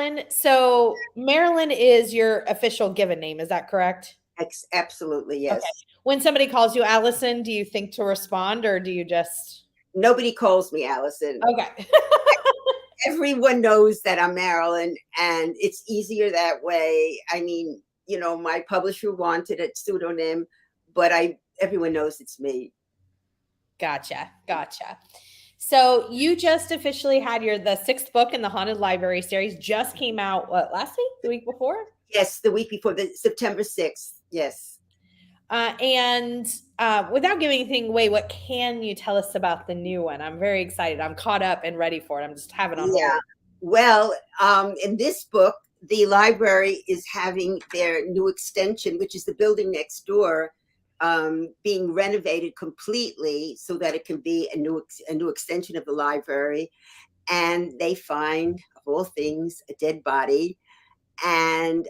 Marilyn. So Marilyn is your official given name. Is that correct? Absolutely, Okay. yes. When somebody calls you Allison, do you think to respond or do you just? Nobody calls me Allison. Okay. Everyone knows that I'm Marilyn, and it's easier that way. I mean, my publisher wanted a pseudonym, but everyone knows it's me. Gotcha. Gotcha. So you just officially had the sixth book in the Haunted Library series just came out what last week? The week before? Yes, the week before, the September 6th. Yes. And without giving anything away, what can you tell us about the new one? I'm very excited. I'm caught up and ready for it. I'm just having on Yeah. hold. Well, in this book, the library is having their new extension, which is the building next door, being renovated completely so that it can be a new extension of the library. And they find, of all things, a dead body. And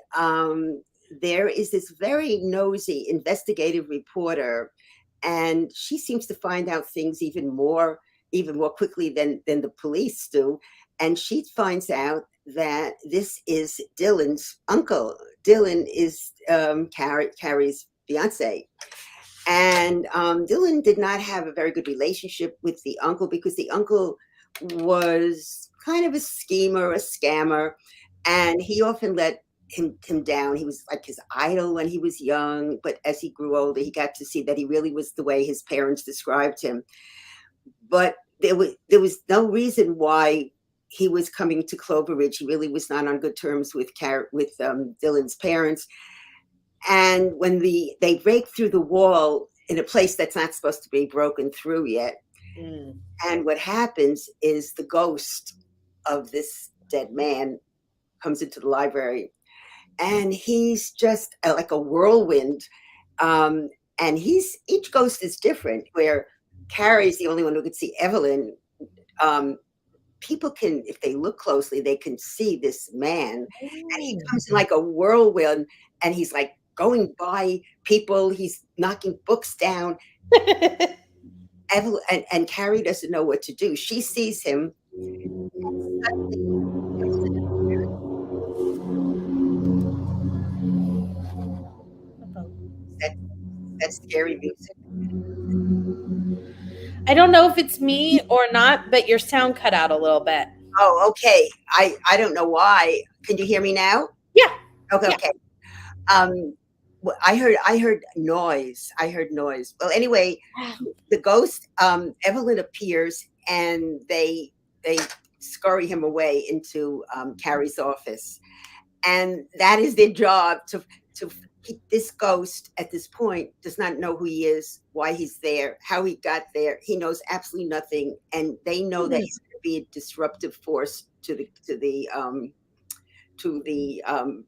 there is this very nosy investigative reporter, and she seems to find out things even more quickly than the police do. And she finds out that this is Dylan's uncle. Dylan is Carrie's fiance. And Dylan did not have a very good relationship with the uncle because the uncle was kind of a schemer, a scammer, and he often let him down. He was like his idol when he was young, but as he grew older, he got to see that he really was the way his parents described him. But there was no reason why he was coming to Clover Ridge. He really was not on good terms with Dylan's parents. And when they break through the wall in a place that's not supposed to be broken through yet, and what happens is the ghost of this dead man comes into the library, and he's just like a whirlwind. And each ghost is different. Where Carrie's the only one who could see Evelyn. People can, if they look closely, they can see this man, and he comes in like a whirlwind, and he's like going by people. He's knocking books down. Evelyn and Carrie doesn't know what to do. She sees him. That scary music. I don't know if it's me or not, but your sound cut out a little bit. Oh, okay. I don't know why. Can you hear me now? Yeah. Okay. Yeah. Okay. I heard noise. I heard noise. Well, anyway, the ghost, Evelyn appears, and they scurry him away into Carrie's office, and that is their job to this ghost at this point does not know who he is, why he's there, how he got there. He knows absolutely nothing, and they know that he's going to be a disruptive force to the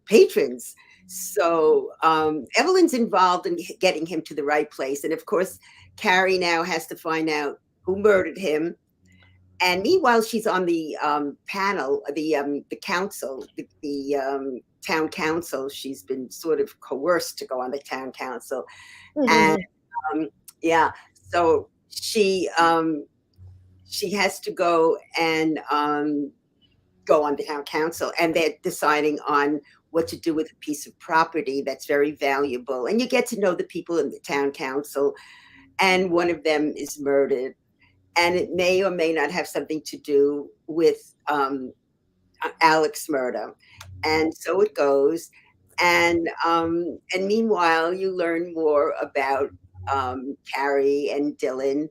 patrons. So Evelyn's involved in getting him to the right place, and of course, Carrie now has to find out who murdered him. And meanwhile, she's on the panel, the council, the town council. She's been sort of coerced to go on the town council, and yeah, so she has to go and go on the town council, and they're deciding on what to do with a piece of property that's very valuable. And you get to know the people in the town council, and one of them is murdered. And it may or may not have something to do with Alex's murder. And so it goes. And meanwhile, you learn more about Carrie and Dylan.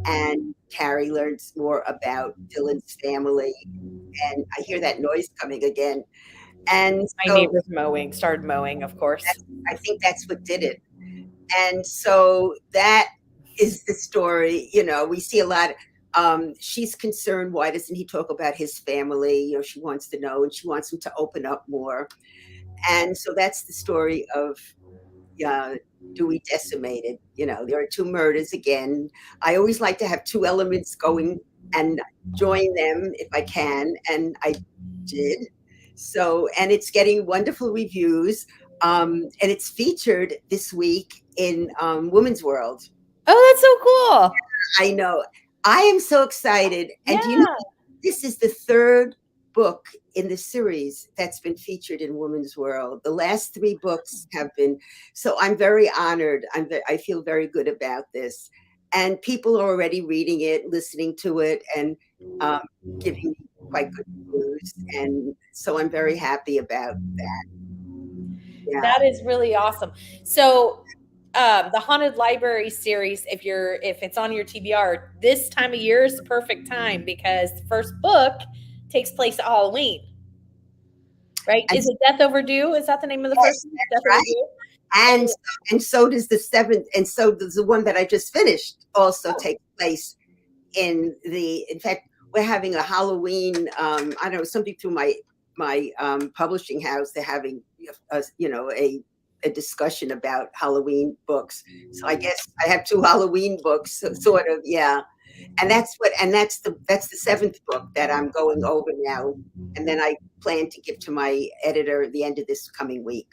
And Carrie learns more about Dylan's family. And I hear that noise coming again. And my neighbor's started mowing, of course. I think that's what did it. And so that is the story. We see a lot. She's concerned, why doesn't he talk about his family? She wants to know, and she wants him to open up more. And so that's the story of Dewey Decimated. There are two murders again. I always like to have two elements going and join them if I can, and I did. So, and it's getting wonderful reviews. And it's featured this week in Women's World. Oh, that's so cool. I know. I am so excited. And do you know, this is the third book in the series that's been featured in Woman's World. The last 3 books have been, so I'm very honored. I feel very good about this. And people are already reading it, listening to it, and um, giving me quite good reviews. And so I'm very happy about that. Yeah. That is really awesome. So, the Haunted Library series, if it's on your TBR, this time of year is the perfect time because the first book takes place at Halloween, right? And Is it Death Overdue? Is that the name of the first yes, one? that's Death right. Overdue. And so does the 7th, and so does the one that I just finished also take place in fact, we're having a Halloween, I don't know, something through my publishing house. They're having a discussion about Halloween books. So I guess I have 2 Halloween books, sort of, yeah. And that's the 7th book that I'm going over now. And then I plan to give to my editor at the end of this coming week.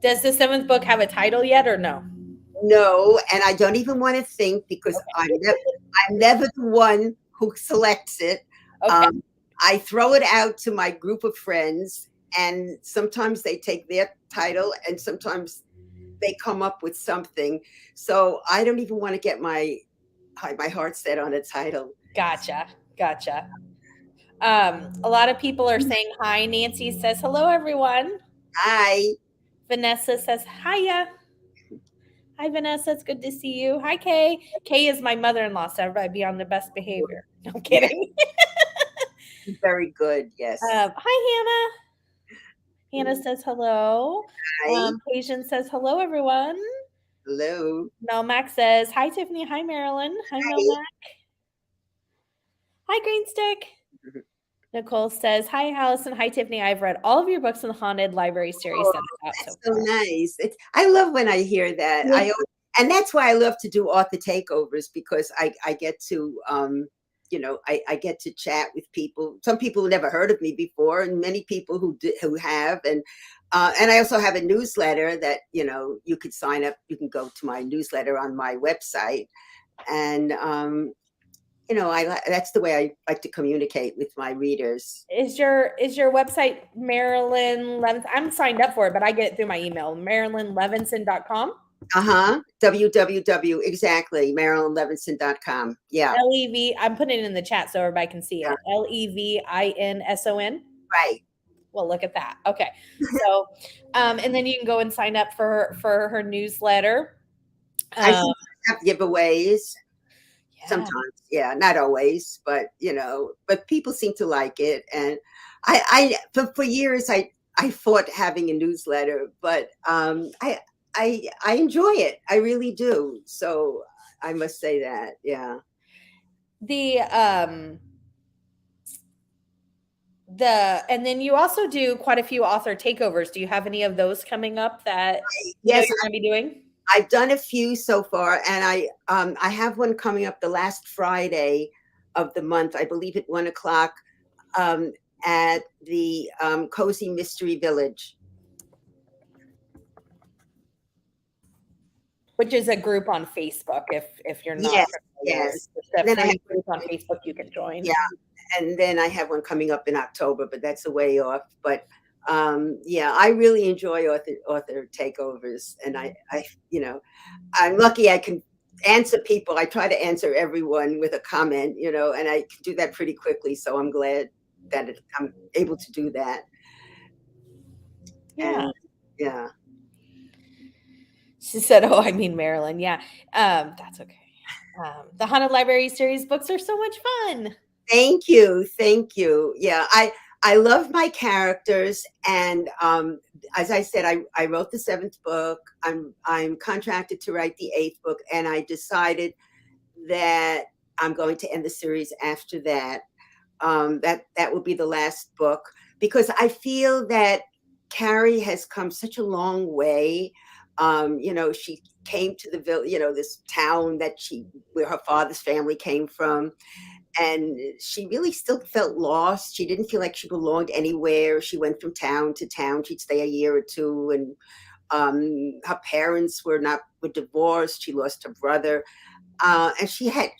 Does the 7th book have a title yet or no? No, and I don't even want to think because Okay. I'm never the one who selects it. Okay. I throw it out to my group of friends, and sometimes they take their title, and sometimes they come up with something. So I don't even want to get my heart set on a title. Gotcha. A lot of people are saying hi. Nancy says hello, everyone. Hi. Vanessa says hiya. Hi, Vanessa. It's good to see you. Hi, Kay. Kay is my mother-in-law, so everybody be on the best behavior. No I'm kidding. Very good. Yes. Hi, Hannah. Hannah says hello. Hi. Patience says hello, everyone. Hello. Melmac says hi, Tiffany. Hi, Marilyn. Hi, Melmac. Hi, Greenstick. Nicole says, hi, Allison. Hi, Tiffany. I've read all of your books in the Haunted Library series. Oh, that's so nice. I love when I hear that. And that's why I love to do author takeovers, because I get to, I get to chat with people. Some people who never heard of me before, and many people who have. And I also have a newsletter that, you could sign up. You can go to my newsletter on my website. And, that's the way I like to communicate with my readers. Is your website Marilyn Levinson? I'm signed up for it, but I get it through my email, marilynlevinson.com. www, exactly, marilynlevinson.com. Yeah. LEV, I'm putting it in the chat so everybody can see it. LEVINSON. Right. Well, look at that. Okay. So, and then you can go and sign up for her newsletter. I have giveaways. Yeah. Sometimes, yeah, not always, but but people seem to like it. And I for years I fought having a newsletter, but I enjoy it. I really do. So I must say that, yeah. And then you also do quite a few author takeovers. Do you have any of those coming up that Yes, you're going to be doing? I've done a few so far, and I have one coming up the last Friday of the month, I believe at 1:00, at the Cozy Mystery Village, which is a group on Facebook. If you're not, yes, it's a free group on Facebook you can join. Yeah, and then I have one coming up in October, but that's a way off. But yeah, I really enjoy author takeovers, and I'm lucky I can answer people. I try to answer everyone with a comment, and I can do that pretty quickly. So I'm glad that I'm able to do that. Yeah. And, yeah. She said, "Oh, I mean Marilyn." Yeah, that's okay. The Haunted Library series books are so much fun. Thank you. Yeah, I love my characters, and as I said, I wrote the 7th book. I'm contracted to write the 8th book, and I decided that I'm going to end the series after that. That will be the last book, because I feel that Carrie has come such a long way. She came to the village, this town where her father's family came from. And she really still felt lost. She didn't feel like she belonged anywhere. She went from town to town. She'd stay a year or two. And her parents were divorced. She lost her brother. And she had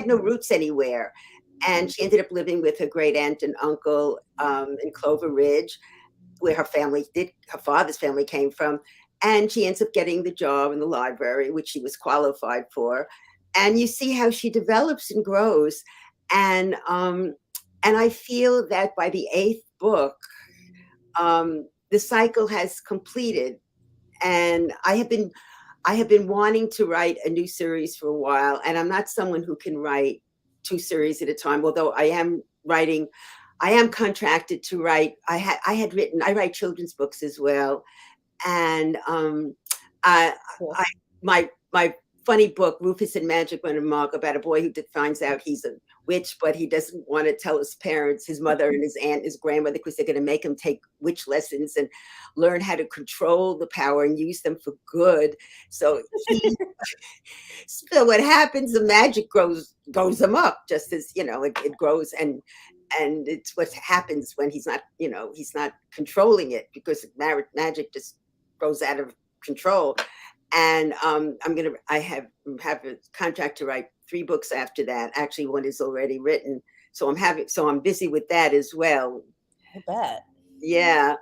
no roots anywhere. and she ended up living with her great aunt and uncle in Clover Ridge, where her father's family came from. And she ends up getting the job in the library, which she was qualified for. And you see how she develops and grows. And I feel that by the eighth book, the cycle has completed. And I have been wanting to write a new series for a while, and I'm not someone who can write two series at a time, although I am contracted to write. I write children's books as well. And I, Cool. I my funny book, Rufus and Magic Went Amok, about a boy who finds out he's a witch, but he doesn't want to tell his parents, his mother and his aunt, his grandmother, because they're going to make him take witch lessons and learn how to control the power and use them for good. So so what happens? The magic goes amok, just as it grows, and it's what happens when he's not controlling it, because magic just goes out of control. And I have a contract to write 3 books after that. Actually, one is already written, so I'm busy with that as well. I bet. Yeah.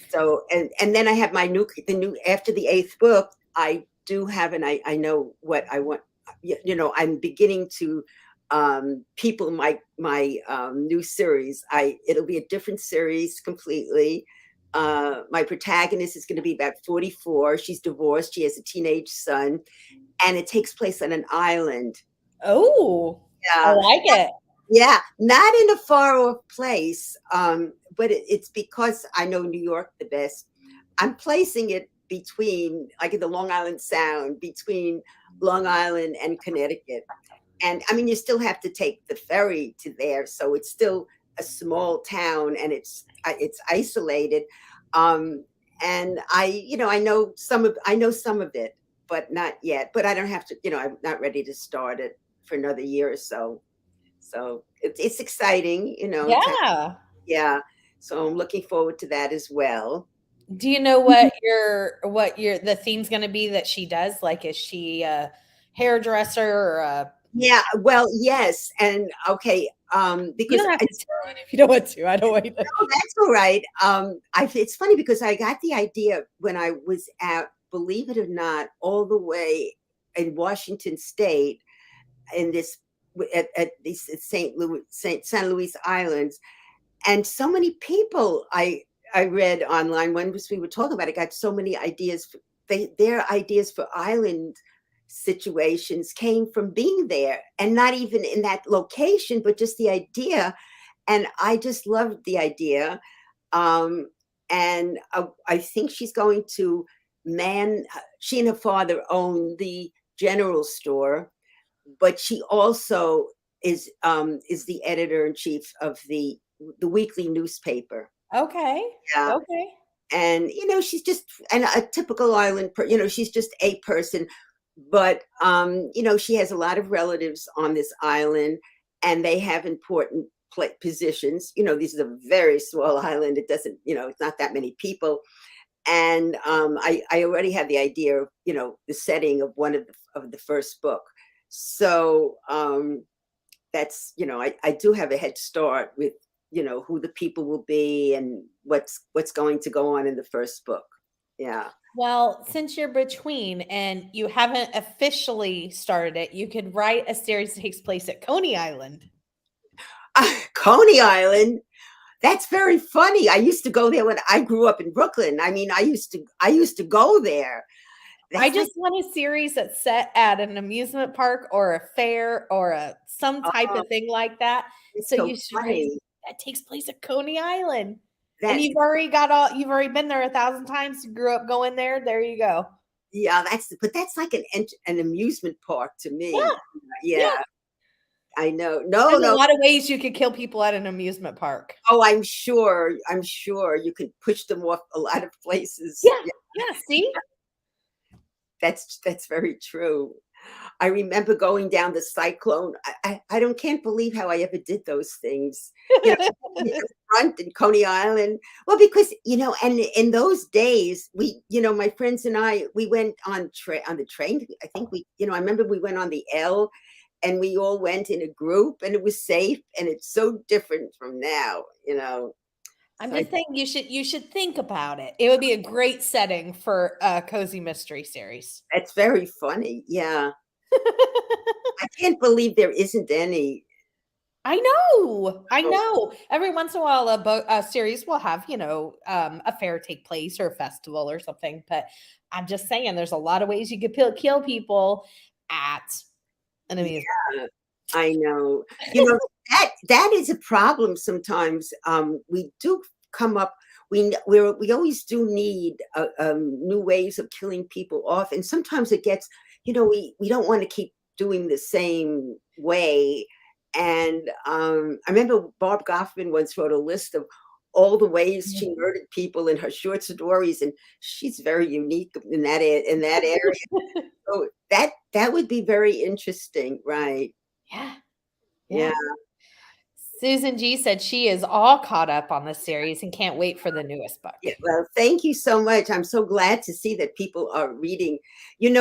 So and then I have the new after the 8th book. I do have, and I know what I want. I'm beginning to people my new series. It'll be a different series completely. My protagonist is going to be about 44. She's divorced. She has a teenage son, and it takes place on an island. Oh, I Yeah, like it. yeah, not in a far off place, but it's because I know New York the best. I'm placing it between, like, in the Long Island Sound, between Long Island and Connecticut. And I mean, you still have to take the ferry to there, so it's still a small town, and it's isolated. Um, and I know some of it, but not yet. But I don't have to. I'm not ready to start it for another year or so. So it's exciting, Yeah. yeah. So I'm looking forward to that as well. Do you know what your the theme's gonna be that she does? Like, is she a hairdresser or a Yeah, well, yes, and okay, you because don't have to tell it if you don't want to. I don't want you to. oh, that's all right. It's funny because I got the idea when I was at, believe it or not, all the way in Washington State, in this at these San Luis Islands, and so many people I read online when we were talking about it, got so many ideas. Their ideas for island situations came from being there, and not even in that location, but just the idea. And I just loved the idea. Um, and I think she's going to man. She and her father own the general store, but she also is the editor in chief of the weekly newspaper. Okay. Yeah, Okay. and she's just and a typical island. She's just a person, but she has a lot of relatives on this island, and they have important positions. This is a very small island. It doesn't, it's not that many people. And I already had the idea of, the setting of one of the first book. So that's, I do have a head start with, who the people will be and what's going to go on in the first book. Yeah. Well, since you're between and you haven't officially started it, you could write a series that takes place at Coney Island. Coney Island. That's very funny. I used to go there when I grew up in Brooklyn. I mean, I used to go there. I That's like, just want a series that's set at an amusement park or a fair or some type oh, of thing like that. it's So so you should raise funny. that takes place at Coney Island. And That you've already been there 1,000 times. You grew up going there. There you go. Yeah, that's like an amusement park to Yeah. me. Yeah. Yeah, I know. No, There's a no. lot of ways you could kill people at an amusement park. Oh, I'm sure you can push them off a lot of places. Yeah. Yeah, Yeah. See? that's very true. I remember going down the cyclone. I don't can't believe how I ever did those things. You know, in the front in Coney Island. Well, because and in those days, my friends and I, we went on the train. I think I remember we went on the L, and we all went in a group, and it was safe, and it's so different from now, I'm So just saying you should think about it. It would be a great setting for a cozy mystery series. that's very funny. Yeah. I can't believe there isn't any. I know. I Oh, know. Every once in a while, a series will have, a fair take place or a festival or something. But I'm just saying, there's a lot of ways you could kill people at an amusement. yeah, I know. That is a problem sometimes. We do come up. We always do need new ways of killing people off, and sometimes it gets. We don't want to keep doing the same way. And I remember Bob Goffman once wrote a list of all the ways she murdered people in her short stories, and she's very unique in that area. So that would be very interesting, right? Yeah. Yeah. Yeah. Susan G said she is all caught up on the series and can't wait for the newest book. Yeah, well, thank you so much. I'm so glad to see that people are reading. You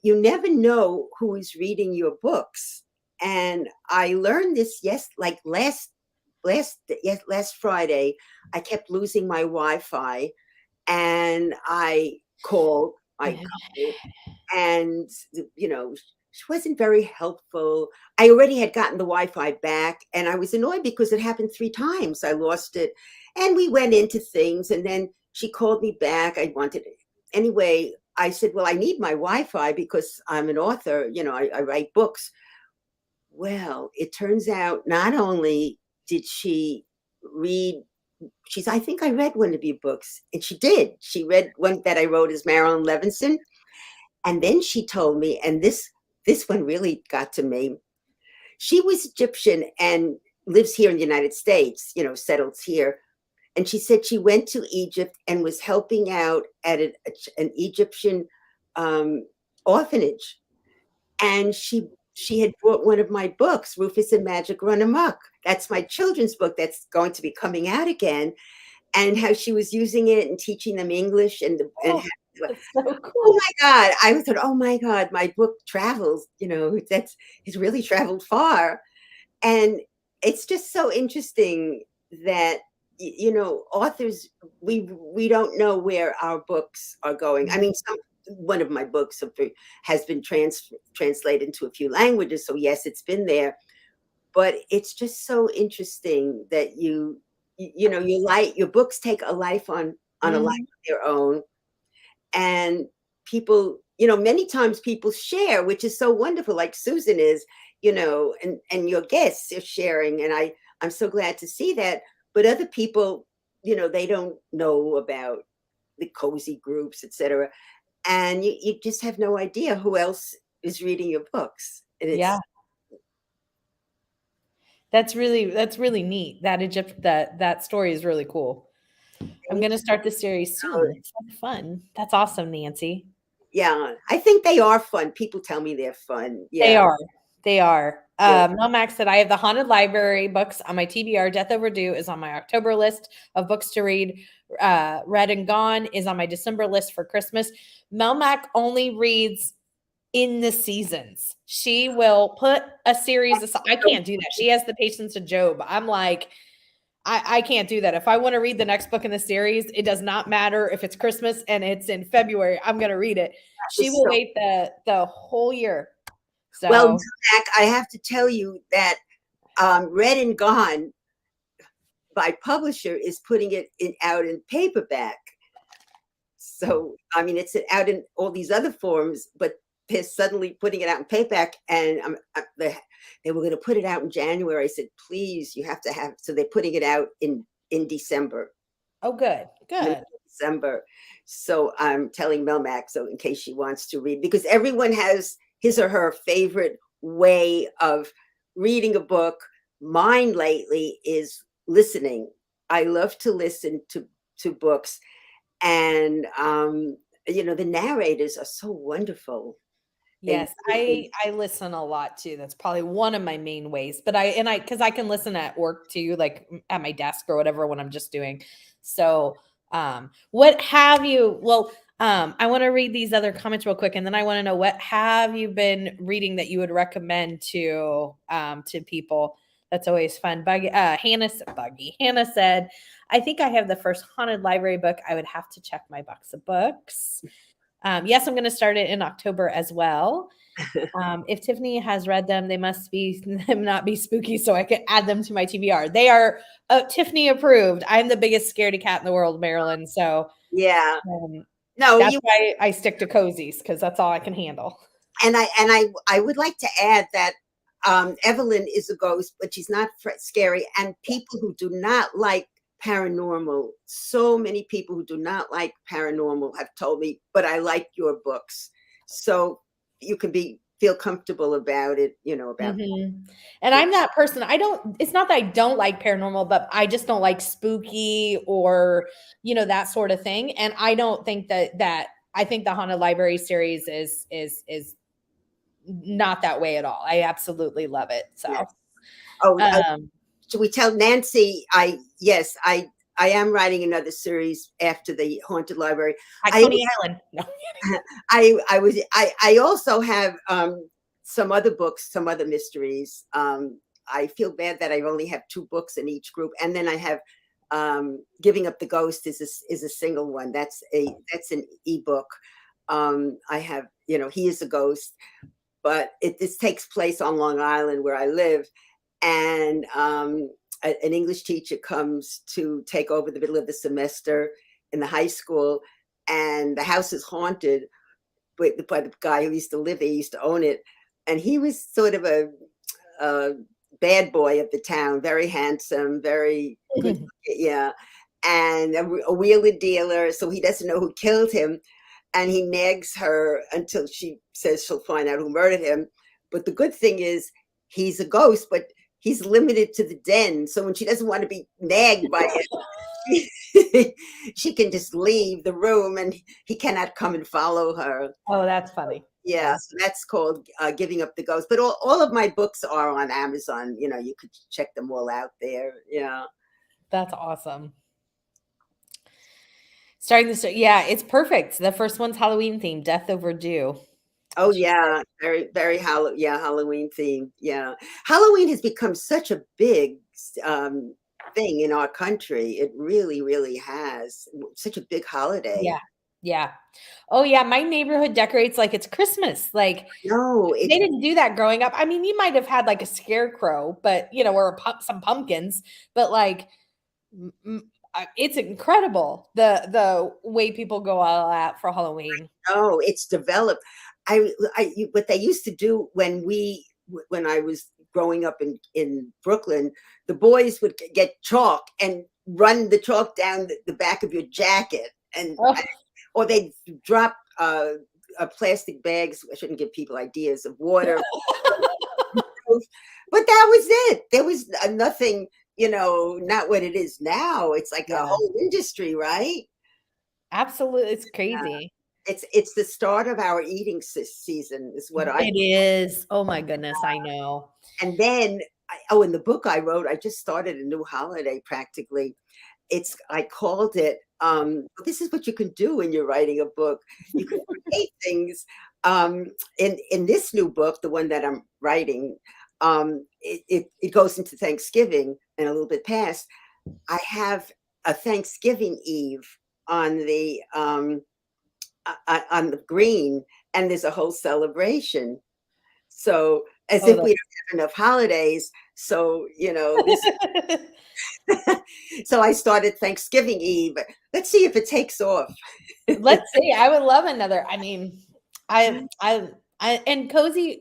never know who is reading your books. And I learned this like last Friday, I kept losing my Wi-Fi, and I called my Yeah. company, and she wasn't very helpful. I already had gotten the Wi-Fi back, and I was annoyed because it happened 3 times. I lost it, and we went into things, and then she called me back. I wanted it anyway. I said, "Well, I need my Wi-Fi because I'm an author. I write books." Well, it turns out not only did she read, I think I read one of your books, and she did. She read one that I wrote as Marilyn Levinson, and then she told me, and this one really got to me. She was Egyptian and lives here in the United States, settles here. And she said she went to Egypt and was helping out at an Egyptian orphanage. And she had brought one of my books, Rufus and Magic Run Amok. That's my children's book that's going to be coming out again. And how she was using it and teaching them English and Oh, that's so oh cool. my God. I thought, oh my God, my book travels, it's really traveled far. And it's just so interesting that, authors, we don't know where our books are going. I mean, one of my books has been translated into a few languages. So yes, it's been there, but it's just so interesting that your books take a life on a life Mhm. of their own, and people, many times people share, which is so wonderful, like Susan is, and your guests are sharing, and I'm so glad to see that. But other people, they don't know about the cozy groups, etc., and you just have no idea who else is reading your books, and Yeah. it's That's really neat. That story is really cool. I'm gonna start the series soon. It's fun. That's awesome, Nancy. yeah, I think they are fun. People tell me they're fun. They Yeah, are. They are. yeah. Mel Max said, I have the Haunted Library books on my TBR. Death Overdue is on my October list of books to read. Read and Gone is on my December list for Christmas. Mel Mac only reads in the seasons. She will put a series aside. I can't do that. She has the patience of Job. I'm like, I can't do that. If I want to read the next book in the series, it does not matter if it's Christmas and it's in February. I'm going to read it. She It's will so wait the whole year. well, So Zach, I have to tell you that Read and Gone by publisher is putting it out in paperback. So, I mean, it's out in all these other forms, but they're suddenly putting it out in paperback. And they were going to put it out in January. I said, please, you have to have. So they're putting it out in December. oh, good, good. December. So I'm telling Melmac, so in case she wants to read, because everyone has his or her favorite way of reading a book. Mine lately is listening. I love to listen to books, and the narrators are so wonderful. They Yes, really, I listen a lot too. That's probably one of my main ways. But I because I can listen at work too, like at my desk or whatever when I'm just doing. So, what have you? Well, I want to read these other comments real quick, and then I want to know what have you been reading that you would recommend to people. That's always fun. Hannah said, "I think I have the first haunted library book. I would have to check my box of books. Yes, I'm going to start it in October as well. If Tiffany has read them, they must be them not be spooky, so I can add them to my TBR. They are Tiffany approved. I'm the biggest scaredy cat in the world, Marilyn. So Yeah. um, No, that's you why I stick to cozies because that's all I can handle. and I would like to add that Evelyn is a ghost, but she's not scary. And people who do not like paranormal, so many people who do not like paranormal have told me, but I like your books, so you can feel comfortable about it. About And I'm that person. I don't. It's not that I don't like paranormal, but I just don't like spooky or that sort of thing. And I don't think that I think the haunted library series is not that way at all. I absolutely love it. So, yes. Oh, um, should we tell Nancy? Yes, I am writing another series after the haunted library. at I Coney Island. No. I also have some other books, some other mysteries. I feel bad that I only have 2 books in each group, and then I have Giving Up the Ghost is a single one. That's an ebook. I have He Is a Ghost, but this takes place on Long Island where I live, and an English teacher comes to take over the middle of the semester in the high school, and the house is haunted by the guy who used to live there. He used to own it, and he was sort of a bad boy of the town, very handsome, very good, yeah, and a wheeler dealer. So he doesn't know who killed him, and he nags her until she says she'll find out who murdered him. But the good thing is he's a ghost, but he's limited to the den. So when she doesn't want to be nagged by him, she can just leave the room and he cannot come and follow her. Oh, that's funny. Yeah, so that's called Giving Up the Ghost. But all of my books are on Amazon. You could check them all out there. Yeah. That's awesome. Starting this, yeah, it's perfect. The first one's Halloween themed, Death Overdue. Oh yeah, very very Halloween theme. Yeah, Halloween has become such a big thing in our country. It really really has such a big holiday. Yeah. Yeah. Oh, yeah, my neighborhood decorates like it's Christmas, like, No, they didn't do that growing up. I mean, you might have had, like, a scarecrow, but, or some pumpkins, but, like, it's incredible the way people go all out for Halloween. no, it's developed. What they used to do when I was growing up in Brooklyn, the boys would get chalk and run the chalk down the back of your jacket, and Oh. or they drop plastic bags. I shouldn't give people ideas of water, but that was it. There was nothing, not what it is now. It's like a Yeah. whole industry, right? Absolutely, it's Yeah. crazy. It's the start of our eating season, is what I. It is. Oh my goodness, I know. And then, in the book I wrote, I just started a new holiday practically. I called it, this is what you can do when you're writing a book. You can create things. In this new book, the one that I'm writing, it goes into Thanksgiving and a little bit past. I have a Thanksgiving Eve on the green, and there's a whole celebration. So as Oh, if we don't have enough holidays. So, this. So I started Thanksgiving Eve. Let's see if it takes off. let's see. I would love another. I mean, I and cozies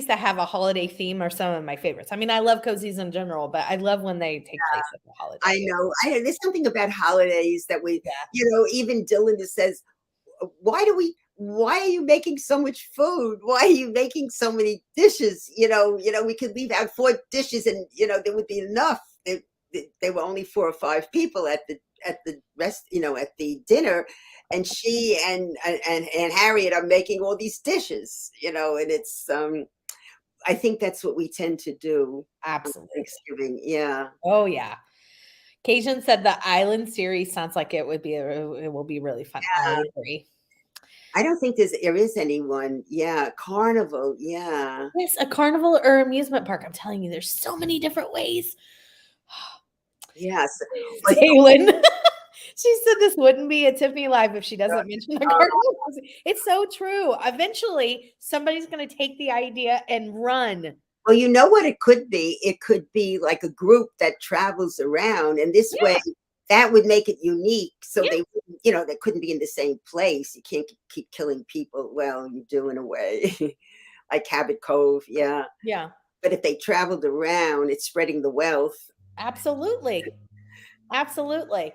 that have a holiday theme are some of my favorites. I mean, I love cozies in general, but I love when they take place at the I holiday. know. There's something about holidays that we, Yeah. even Dylan says, why are you making so much food? Why are you making so many dishes? We could leave out 4 dishes and, there would be enough. There were only 4 or 5 people at the rest, at the dinner, and she and Harriet are making all these dishes, and it's, I think that's what we tend to do on Absolutely. Thanksgiving. Yeah. Oh, yeah. Cajun said the island series sounds like it will be really fun. I agree. I don't think there is anyone. Yeah, Carnival. Yeah. Yes, a carnival or amusement park. I'm telling you, there's so many different ways. Yes. But Taylin. She said this wouldn't be a Tiffany Live if she doesn't mention the carnival. It's so true. Eventually, somebody's going to take the idea and run. well, you know what it could be? It could be like a group that travels around, and this way, that would make it unique. So they, they couldn't be in the same place. You can't keep killing people. Well, you do in a way, like Cabot Cove. Yeah. Yeah. But if they traveled around, it's spreading the wealth. Absolutely. Absolutely.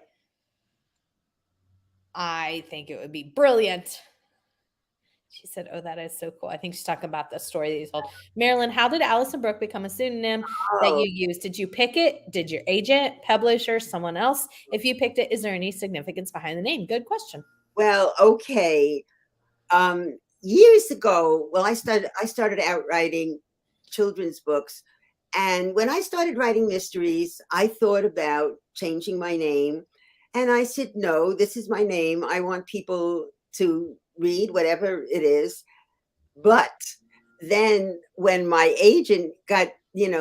I think it would be brilliant. She said, "Oh, that is so cool." I think she's talking about the story that you told. Marilyn, how did Allison Brook become a pseudonym that you used? Did you pick it? Did your agent, publisher, someone else? If you picked it, is there any significance behind the name? Good question. Well, okay. Years ago, well, I started out writing children's books. And when I started writing mysteries, I thought about changing my name. And I said, no, this is my name. I want people to read whatever it is. But then when my agent got, that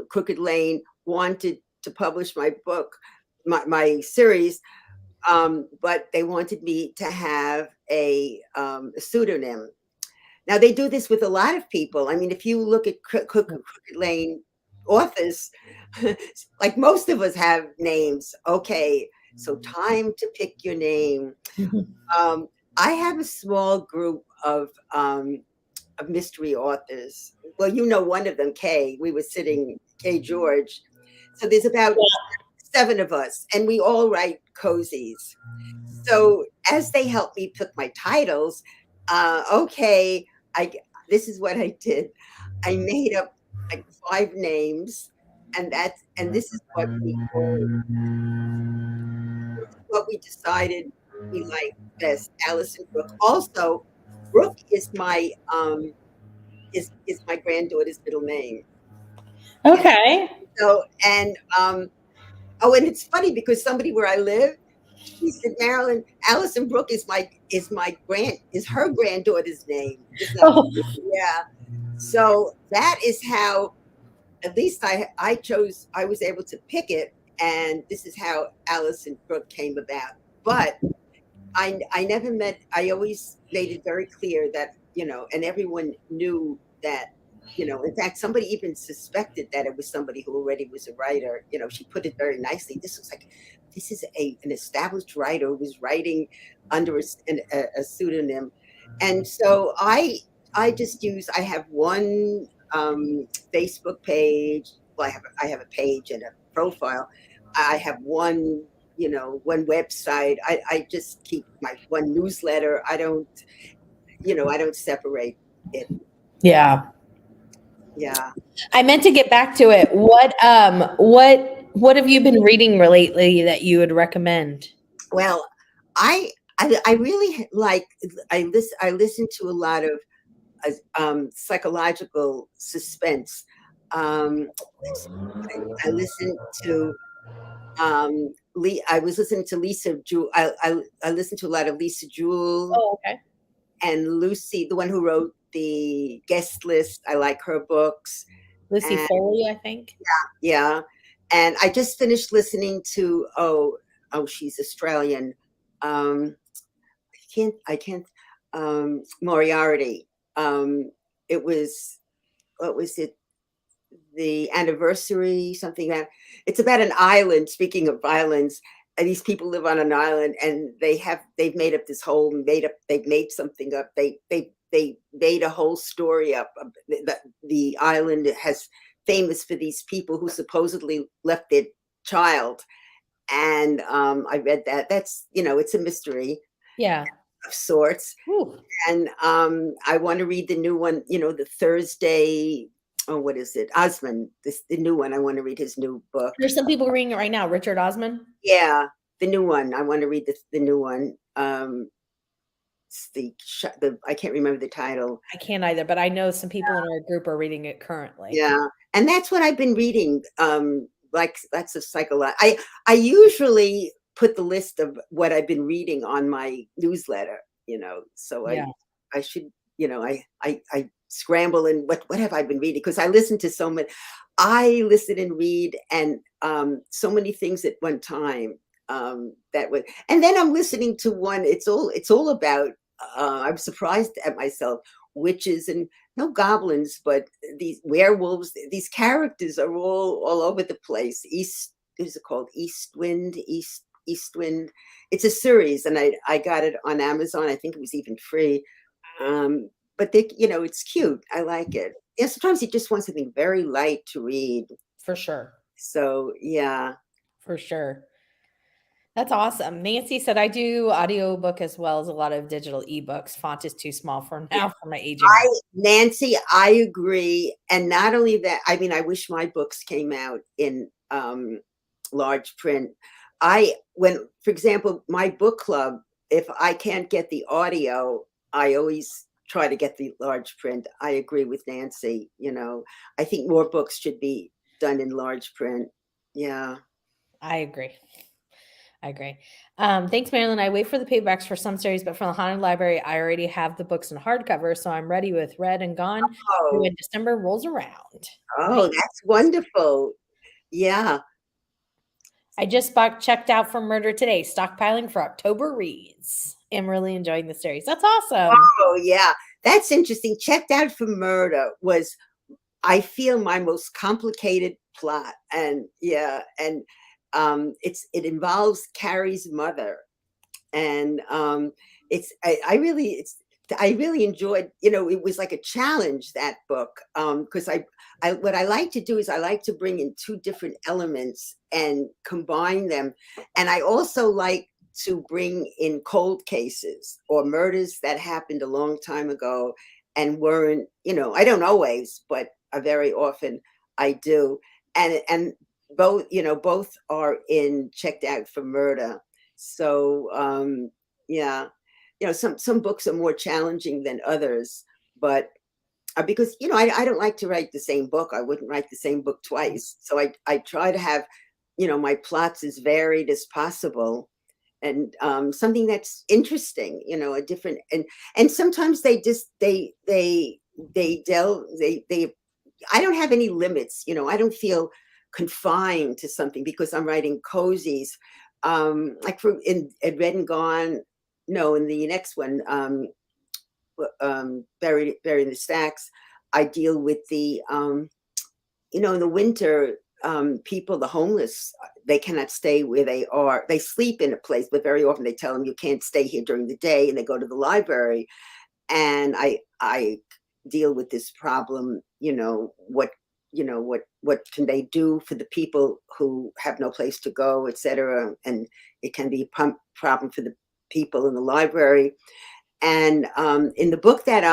Crooked Lane wanted to publish my book, my series, but they wanted me to have a pseudonym. Now they do this with a lot of people. I mean, if you look at Crooked Lane authors, like most of us have names. Okay, so time to pick your name. I have a small group of mystery authors. Well, you know one of them, Kay. We were sitting, Kay George. So there's about 7 of us, and we all write cozies. So as they help me pick my titles, this is what I did. I made up like 5 names, and this is what we decided we like best. Allison Brook. Also, Brook is my is my granddaughter's middle name. Okay. So and and it's funny because somebody where I live, she said, Marilyn, Allison Brook is her granddaughter's name. Yeah. So that is how, at least I was able to pick it, and this is how Allison Brook came about. But I never met, I always made it very clear that, and everyone knew that, in fact, somebody even suspected that it was somebody who already was a writer. She put it very nicely. This is an established writer who was writing under a pseudonym. And so I have one Facebook page. Well, I have a page and a profile. I have one website. I just keep my one newsletter. I don't separate it. Yeah. Yeah. I meant to get back to it. What have you been reading lately that you would recommend? Well, I really like, I listen to a lot of psychological suspense. I listen to I was listening to Lisa Jewell. I listened to a lot of Lisa Jewell. Oh, okay. And Lucy, the one who wrote the guest list. I like her books. Lucy Foley, I think. Yeah. And I just finished listening to she's Australian. I can't Moriarty. It was, what was it? The anniversary, something that it's about an island. Speaking of islands, and these people live on an island, and they've made up this whole they've made something up. They made a whole story up. The island has famous for these people who supposedly left their child, and I read that. That's it's a mystery, of sorts. Ooh. And I want to read the new one. The Thursday. Oh, what is it? Osmond, the new one. I want to read his new book. There's some people reading it right now. Richard Osman. Yeah, the new one. I want to read the new one. the I can't remember the title. I can't either, but I know some people in our group are reading it currently. Yeah, and that's what I've been reading. Like that's a I usually put the list of what I've been reading on my newsletter. So Yeah. I should I scramble and what have I been reading, because I listen to so many. I listen and read and so many things at one time. That would And then I'm listening to one. It's all about. I'm surprised at myself. Witches and no goblins, but these werewolves. These characters are all over the place. Is it called Eastwind? It's a series, and I got it on Amazon. I think it was even free. But it's cute. I like it. Yeah, sometimes you just want something very light to read. For sure. So yeah. For sure. That's awesome. Nancy said I do audiobook as well as a lot of digital ebooks. Font is too small for now for my aging eyes. Nancy, I agree. And not only that, I mean, I wish my books came out in large print. For example, my book club, if I can't get the audio, I always try to get the large print. I agree with Nancy. I think more books should be done in large print. Yeah. I agree. I agree. Thanks, Marilyn. I wait for the paperbacks for some series, but from the Haunted Library, I already have the books in hardcover, so I'm ready with Read and Gone Oh, when December rolls around. oh, Nice. that's wonderful. Yeah. I just checked out for Murder today, stockpiling for October reads. Am really enjoying the series. That's awesome. Oh, yeah. That's interesting. Checked Out for Murder was, I feel, my most complicated plot. And yeah, and it involves Carrie's mother. And I really enjoyed, it was like a challenge, that book. Because what I like to do is I like to bring in two different elements and combine them. And I also like to bring in cold cases or murders that happened a long time ago and weren't, I don't always, but very often I do. And both are in Checked Out for Murder. So yeah, some books are more challenging than others, but because I don't like to write the same book. I wouldn't write the same book twice. So I try to have my plots as varied as possible, and something that's interesting, a different, and sometimes they delve they I don't have any limits. I don't feel confined to something because I'm writing cozies. Like in Read and Gone, no, in the next one, buried in the stacks, I deal with the in the winter, people, the homeless, they cannot stay where they are. They sleep in a place, but very often they tell them you can't stay here during the day, and they go to the library. And I deal with this problem. What can they do for the people who have no place to go, etc. And it can be a problem for the people in the library. And in the book that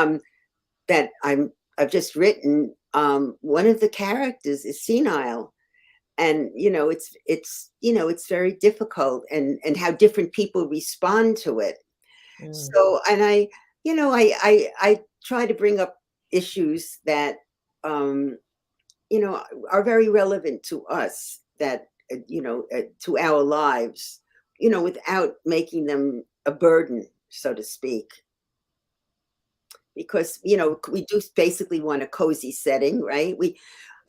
I've just written, one of the characters is senile, and it's very difficult, and how different people respond to it. So, and I try to bring up issues that are very relevant to us, that to our lives, without making them a burden, so to speak. Because we do basically want a cozy setting, right?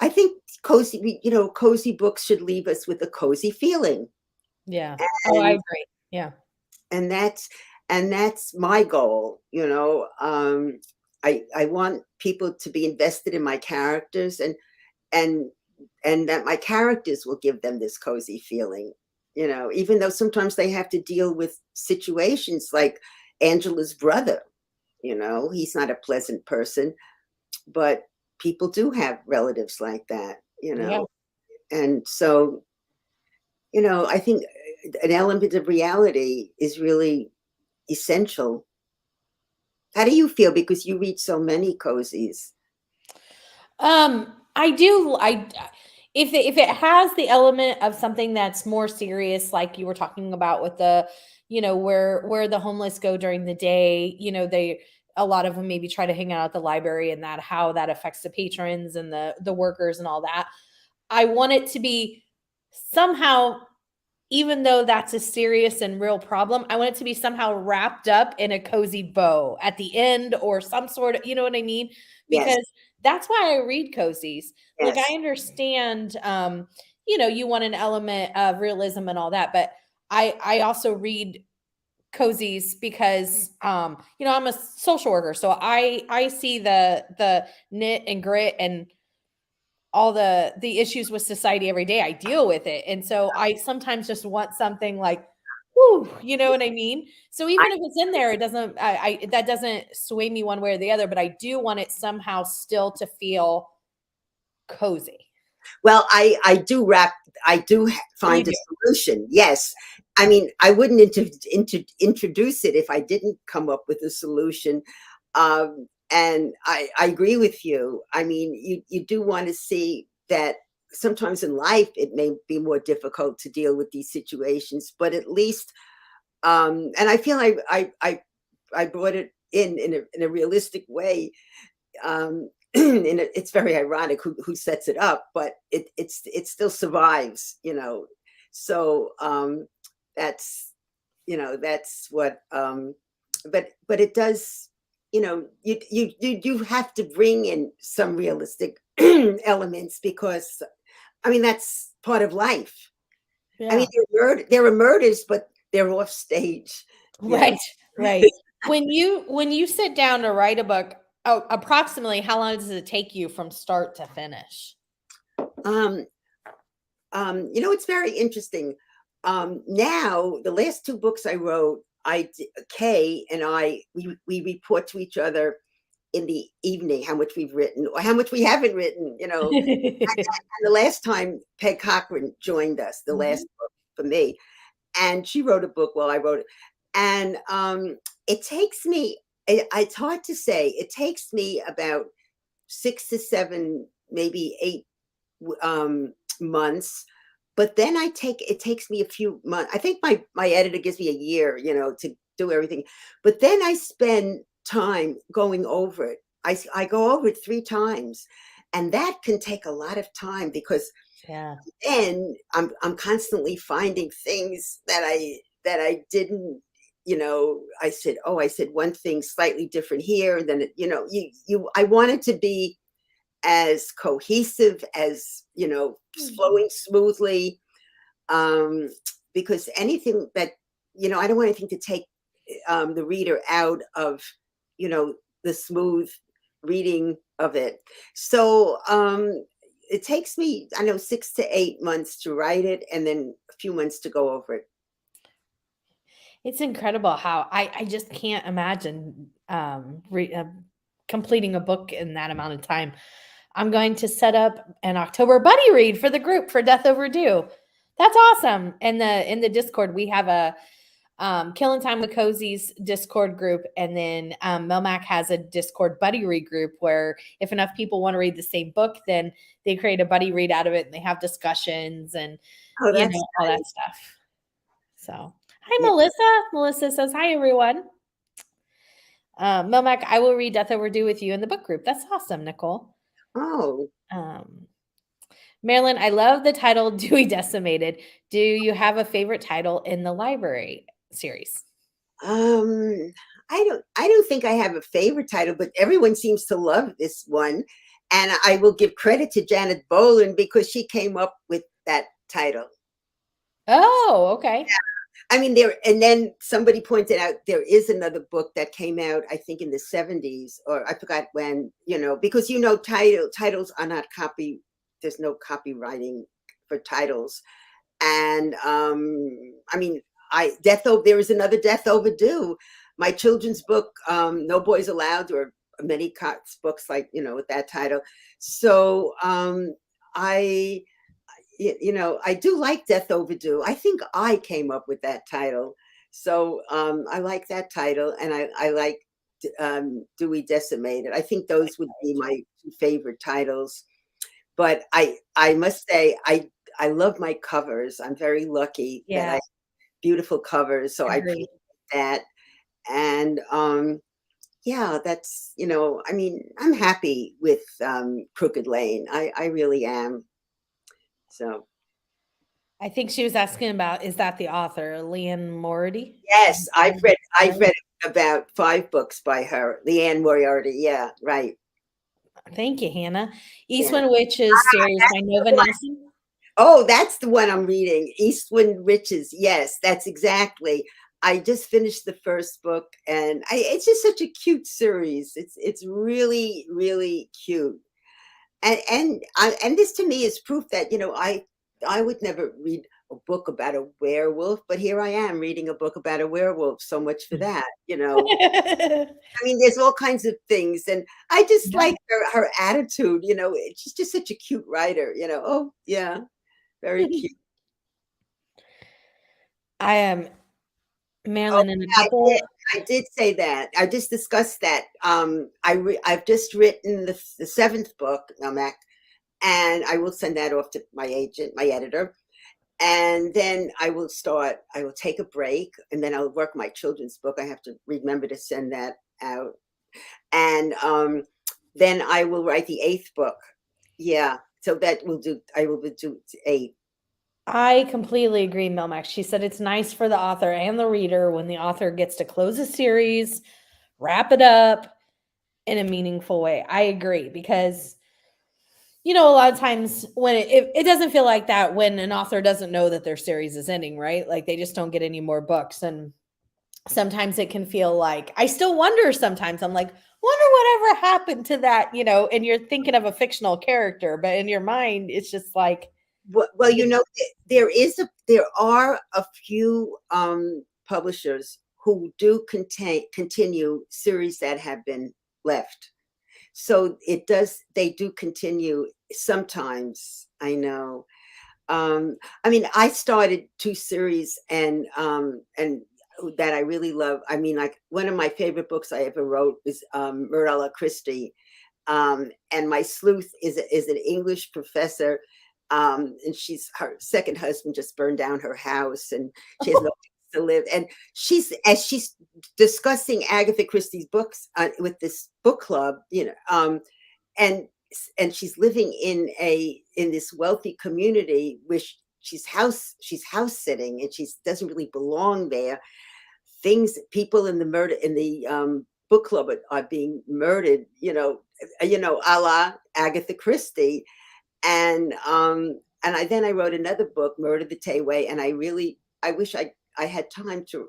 I think cozy books should leave us with a cozy feeling. Yeah. Oh, I agree. Yeah. And that's my goal. I want people to be invested in my characters, and that my characters will give them this cozy feeling, even though sometimes they have to deal with situations like Angela's brother. He's not a pleasant person, but people do have relatives like that. Yeah. And so I think an element of reality is really essential. How do you feel? Because you read so many cozies. I do. If it has the element of something that's more serious, like you were talking about with the where the homeless go during the day. A lot of them maybe try to hang out at the library, and that how that affects the patrons and the workers and all that. I want it to be somehow, even though that's a serious and real problem, I want it to be somehow wrapped up in a cozy bow at the end, or some sort of, you know what I mean? Yes, Because that's why I read cozies. Like, yes. I understand, you want an element of realism and all that, but I also read cozies because I'm a social worker, so I see the knit and grit and all the issues with society every day. I deal with it. And so I sometimes just want something like, whoo, you know what I mean? So I, even if it's in there, it doesn't, that doesn't sway me one way or the other, but I do want it somehow still to feel cozy. well, I do You find a do. solution. Yes. I mean, I wouldn't introduce it if I didn't come up with a solution. And I agree with you. I mean, you do want to see that sometimes in life it may be more difficult to deal with these situations, but at least, and I feel I brought it in a realistic way. And it's very ironic who sets it up, but it still survives, So that's that's what. But it does. You have to bring in some realistic elements because I mean that's part of life. I mean Yeah. there are murders, but they're off stage. You know. Right. Right. When you sit down to write a book, approximately how long does it take you from start to finish? Um, it's very interesting. Now, the last two books I wrote, Kay and we report to each other in the evening how much we've written or how much we haven't written. And the last time Peg Cochran joined us, the last Mhm. book for me, and she wrote a book while I wrote it, and it takes me. It's hard to say. It takes me about 6 to 7, maybe 8 months. But then it takes me a few months. I think my editor gives me a year, to do everything. But then I spend time going over it. I go over it 3 times, and that can take a lot of time because Yeah. then I'm constantly finding things that I didn't. I said one thing slightly different here, and then I wanted to be as cohesive as flowing smoothly, um because anything that I don't want anything to take the reader out of you know the smooth reading of it. So it takes me, I know, 6 to 8 months to write it and then a few months to go over it. It's incredible how I just can't imagine completing a book in that amount of time. I'm going to set up an October buddy read for the group for Death Overdue. That's awesome. In the Discord, we have a Killing Time with Cozies Discord group, and then Melmac has a Discord buddy read group where if enough people want to read the same book, then they create a buddy read out of it, and they have discussions and Oh, that's all that nice. stuff. So, hi, Yeah. Melissa. Melissa says, hi, everyone. Melmac, I will read Death Overdue with you in the book group. That's awesome, Nicole. Oh, Um, Marilyn, I love the title Dewey Decimated. Do you have a favorite title in the library series? um I don't think I have a favorite title, but everyone seems to love this one, and I will give credit to Janet Boland because she came up with that title. Oh, okay. I mean, and then somebody pointed out there is another book that came out, I think in the 70s, or I forgot when, because titles are not there's no copywriting for titles. And I mean, there is another Death Overdue. My children's book, No Boys Allowed, or many books like, with that title. So I I do like Death Overdue. I think I came up with that title. So I like that title, and I like Dewey Decimated. I think those would be my two favorite titles. But I must say I love my covers. I'm very lucky that Yeah. beautiful covers. So I Agreed. appreciate that. And yeah, that's, I mean, I'm happy with Crooked Lane. I really am. So I think she was asking about, is that the author, Leanne Morty? yes, I've read about 5 books by her, Leanne Moriarty. Yeah, right. Thank you, Hannah. Yeah. Eastwind Witches series by That's the Nova one. Nelson. Oh, that's the one I'm reading. Eastwind Witches. Yes, that's exactly. I just finished the first book, and it's just such a cute series. It's really really cute, and this to me is proof that I would never read a book about a werewolf, but here I am reading a book about a werewolf. So much for that. I mean, there's all kinds of things, and I just Yeah. like her attitude. She's just such a cute writer. Oh yeah, very cute. I am Oh, Marilyn in a yeah, couple. I did say that. I just discussed that. I've just written the 7th book, Mac, and I will send that off to my agent, my editor, and then I will start. I will take a break, and then I'll work my children's book. I have to remember to send that out, and then I will write the 8th book. Yeah, so that will do. I will do 8. I completely agree, Melmax. She said it's nice for the author and the reader when the author gets to close a series, wrap it up in a meaningful way. I agree because a lot of times when it doesn't feel like that when an author doesn't know that their series is ending, right? Like they just don't get any more books. And sometimes it can feel like I still wonder sometimes. I'm like, wonder whatever happened to that, and you're thinking of a fictional character, but in your mind, it's just like, Well, there are a few publishers who do continue series that have been left. So they do continue sometimes. I know. I mean, I started 2 series and that I really love. I mean, like one of my favorite books I ever wrote was Marilla Christie. And my sleuth is an English professor, and her second husband just burned down her house, and she has no place to live. And as she's discussing Agatha Christie's books with this book club, and she's living in this wealthy community, which she's house sitting, and she doesn't really belong there. People in the book club are being murdered, a la Agatha Christie. And I wrote another book, Murder the Tayway, and I wish I had time to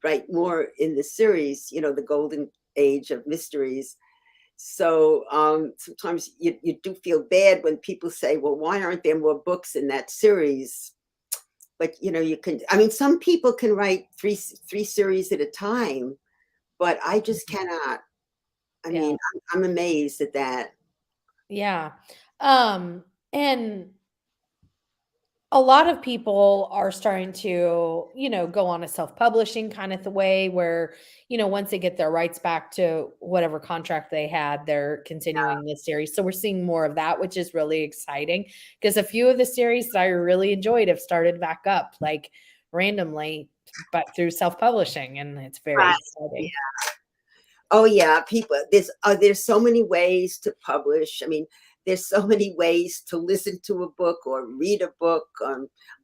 write more in the series, the golden age of mysteries. So sometimes you do feel bad when people say, well, why aren't there more books in that series? But you can, I mean, some people can write three series at a time, but I just cannot. I yeah. mean, I'm amazed at that. Yeah. And a lot of people are starting to, go on a self-publishing kind of the way where, once they get their rights back to whatever contract they had, they're continuing this series. So we're seeing more of that, which is really exciting because a few of the series that I really enjoyed have started back up like randomly, but through self-publishing, and it's very Right. exciting. Oh yeah, people. There's so many ways to publish. I mean, there's so many ways to listen to a book or read a book.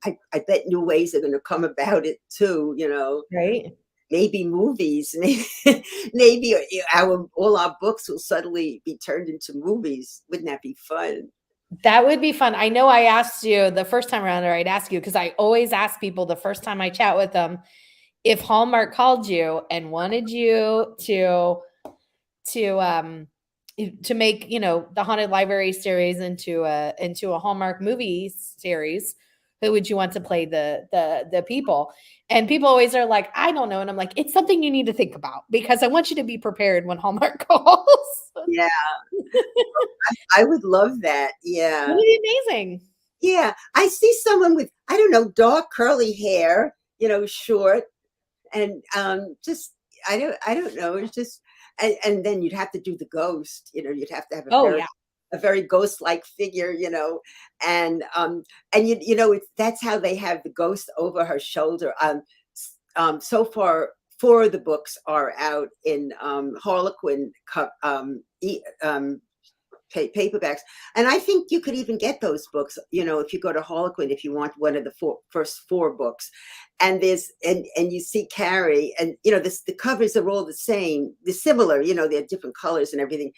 I bet new ways are going to come about it too. Right? Maybe movies. Maybe all our books will suddenly be turned into movies. Wouldn't that be fun? That would be fun. I know I asked you the first time around, or I'd ask you because I always ask people the first time I chat with them if Hallmark called you and wanted you to to make the Haunted Library series into a Hallmark movie series, who would you want to play the people? And people always are like, I don't know, and I'm like, it's something you need to think about because I want you to be prepared when Hallmark calls. Yeah, I would love that. That Yeah. would be amazing. Yeah, I see someone with, I don't know, dark curly hair, short, and just I don't know. It's just, and then you'd have to do the ghost. You'd have to have Oh yeah. a very ghost-like figure, and and that's how they have the ghost over her shoulder. so far 4 of the books are out in Harlequin paperbacks, and I think you could even get those books, if you go to Harlequin, if you want one of the first 4 books. And there's and you see Carrie, and the covers are all the same, they're similar, they're different colors and everything,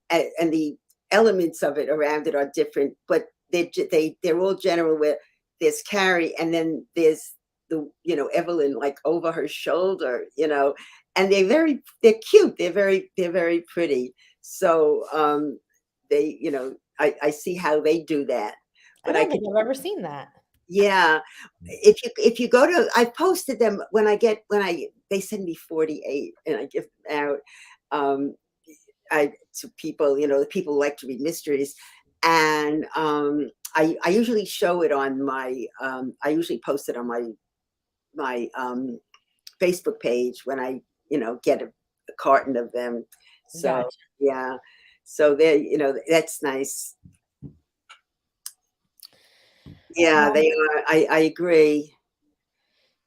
and the elements of it around it are different, but they're all general, where there's Carrie, and then there's the Evelyn, like, over her shoulder, and they're cute, they're very pretty. So they, I see how they do that. I But don't think I've ever seen that. yeah, if you go to, I posted them when they send me 48 and I give them out, to people, the people who like to read mysteries. And I usually show it on I usually post it on my Facebook page when I, get a carton of them. So Gotcha. yeah, so that's nice. Yeah, they are. I agree.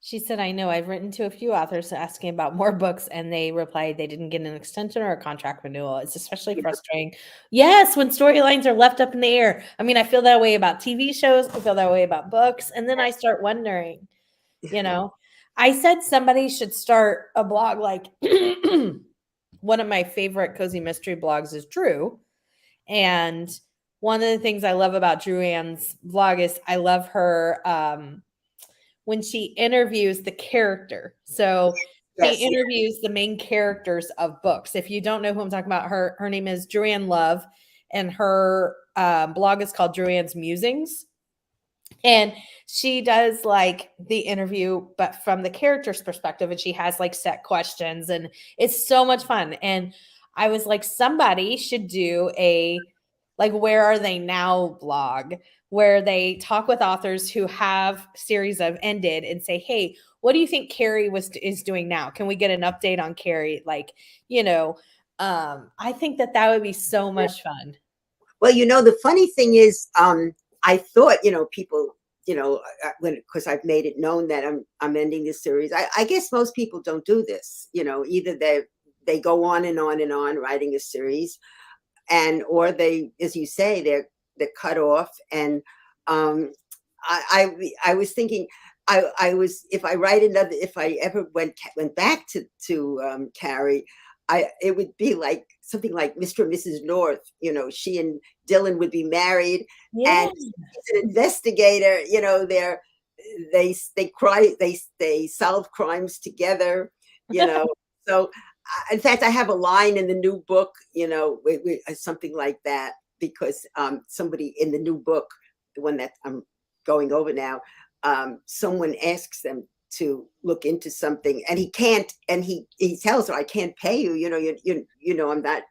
She said, I know I've written to a few authors asking about more books, and they replied they didn't get an extension or a contract renewal. It's especially frustrating. Yes, when storylines are left up in the air. I mean, I feel that way about TV shows. I feel that way about books. And then I start wondering, I said somebody should start a blog like one of my favorite cozy mystery blogs is Drew. And one of the things I love about Drew Ann's vlog is I love her when she interviews the character. So Yes, she interviews the main characters of books. If you don't know who I'm talking about, her name is Drew Ann Love, and her blog is called Drew Ann's Musings. And she does like the interview, but from the character's perspective, and she has like set questions, and it's so much fun. And I was like, somebody should do a like Where Are They Now blog, where they talk with authors who have series of ended and say, hey, what do you think Carrie is doing now? Can we get an update on Carrie? Like, I think that would be so much fun. well, the funny thing is, I thought, people, because I've made it known that I'm ending this series. I guess most people don't do this. Either they go on and on and on writing a series, or they, as you say, they're cut off. And I was thinking, if I ever went back to Carrie, it would be like something like Mr. and Mrs. North. She and Dylan would be married, Yeah. and he's an investigator. They cry, they solve crimes together. So in fact, I have a line in the new book, something like that, because somebody in the new book, the one that I'm going over now, someone asks them to look into something, and he can't, and he tells her, I can't pay you, I'm not,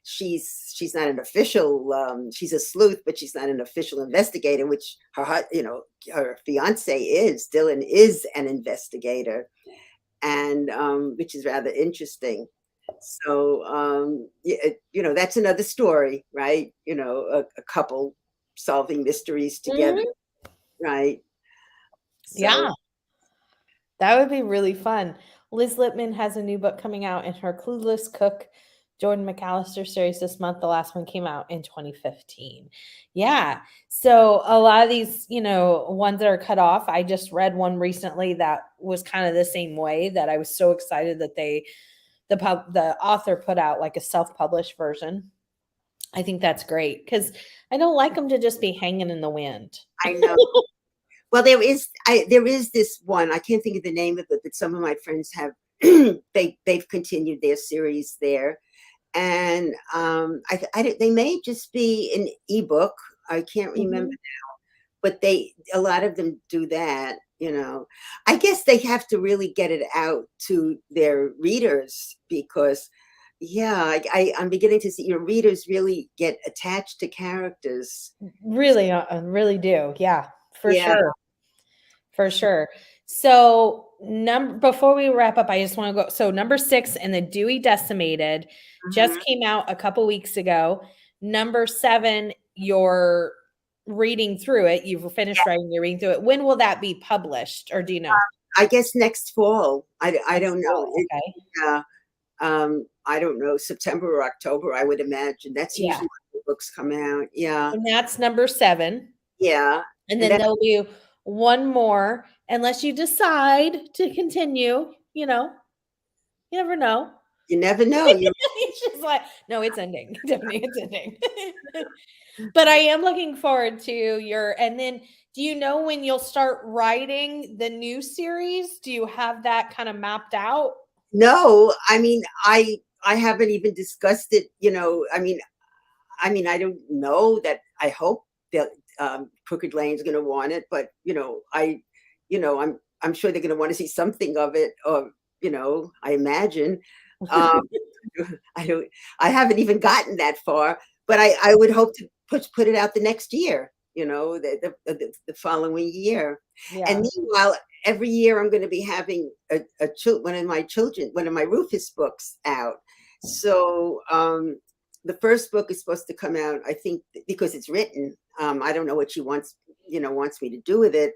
she's not an official, she's a sleuth, but she's not an official investigator, which her fiance is. Dylan is an investigator, and which is rather interesting. So that's another story, right? A couple solving mysteries together, right? So, Yeah. That would be really fun. Liz Lippman has a new book coming out in her Clueless Cook Jordan McAllister series this month. The last one came out in 2015. Yeah. So a lot of these, ones that are cut off, I just read one recently that was kind of the same way, that I was so excited that the author put out like a self-published version. I think that's great because I don't like them to just be hanging in the wind. I know. Well, there is this one, I can't think of the name of it, but some of my friends have they've continued their series there, and they may just be an ebook. I can't remember now, but a lot of them do that. I guess they have to really get it out to their readers, because I'm beginning to see your readers really get attached to characters. Really, really do. Yeah, for Yeah. sure. For sure. So before we wrap up, I just want to go. So number 6 in the Dewey Decimated just came out a couple weeks ago. Number 7, you're reading through it. You've finished writing, you're reading through it. When will that be published, or do you know? I guess next fall. I don't know. Oh, okay. Yeah. I don't know, September or October, I would imagine. That's Yeah. usually when the books come out. Yeah. And that's number 7. Yeah. And And then then there'll be one more unless you decide to continue, you never know. you never know. You're It's just like, no, it's ending. Tiffany, it's ending. But I am looking forward to and then do you know when you'll start writing the new series? Do you have that kind of mapped out? no, I mean, I haven't even discussed it, I mean, I don't know that I hope that Crooked Lane's going to want it, but I'm sure they're going to want to see something of it, or I imagine. Um, I don't, I haven't even gotten that far, but I would hope to put it out the next year, the following year. And Yeah. meanwhile, every year I'm going to be having one of my Rufus books out. So the first book is supposed to come out, I think, because it's written. I don't know what she wants me to do with it,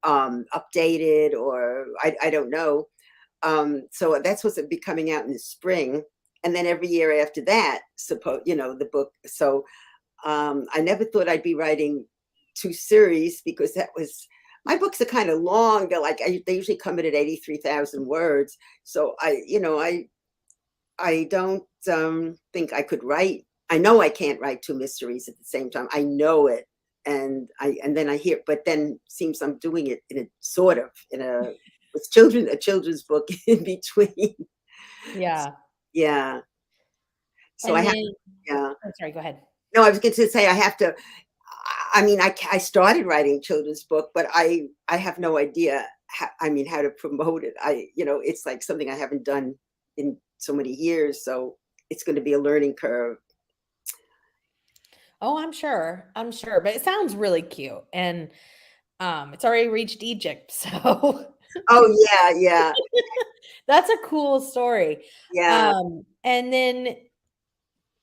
updated, or I don't know. So that's supposed to be coming out in the spring, and then every year after that, the book. So I never thought I'd be writing 2 series, because my books are kind of long. They usually come in at 83,000 words. So I don't think I could write. I know I can't write 2 mysteries at the same time. I know it, and then I hear, but then seems I'm doing it in a sort of in a children's book in between. Yeah. Yeah. So I And have, then yeah. oh, sorry, go ahead. No, I was going to say I have to. I mean, I started writing children's book, but I have no idea how to promote it. It's like something I haven't done in so many years, so it's going to be a learning curve. Oh, I'm sure. I'm sure. But it sounds really cute. And it's already reached Egypt. So Oh yeah, yeah, that's a cool story. yeah. And then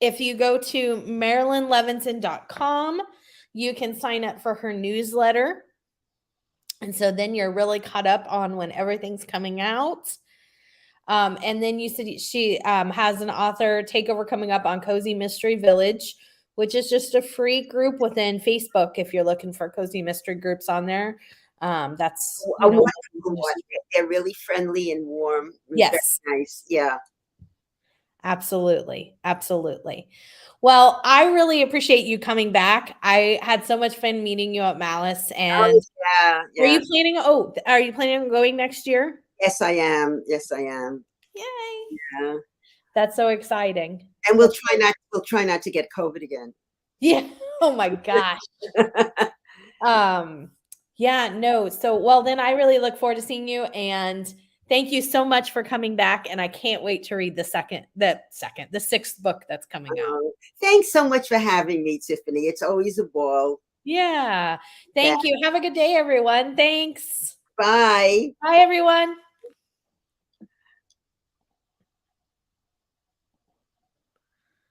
if you go to marilynlevinson.com, you can sign up for her newsletter. And so then you're really caught up on when everything's coming out. And then you said she has an author takeover coming up on Cozy Mystery Village, which is just a free group within Facebook. If you're looking for cozy mystery groups on there, that's A wonderful one. They're really friendly and warm. Very yes, nice. Yeah. absolutely, absolutely. Well, I really appreciate you coming back. I had so much fun meeting you at Malice. Oh And yeah, are yeah. you planning? Oh, are you planning on going next year? Yes, I am. Yes, I am. Yay! Yeah. That's so exciting. And That's we'll try not to get COVID again. yeah. Oh my gosh. Um, yeah, no. So, well, then I really look forward to seeing you, and thank you so much for coming back. And I can't wait to read the 6th book that's coming out. Thanks so much for having me, Tiffany. It's always a ball. Yeah. Yeah. Thank you. Have a good day, everyone. Thanks. Bye. Bye, everyone.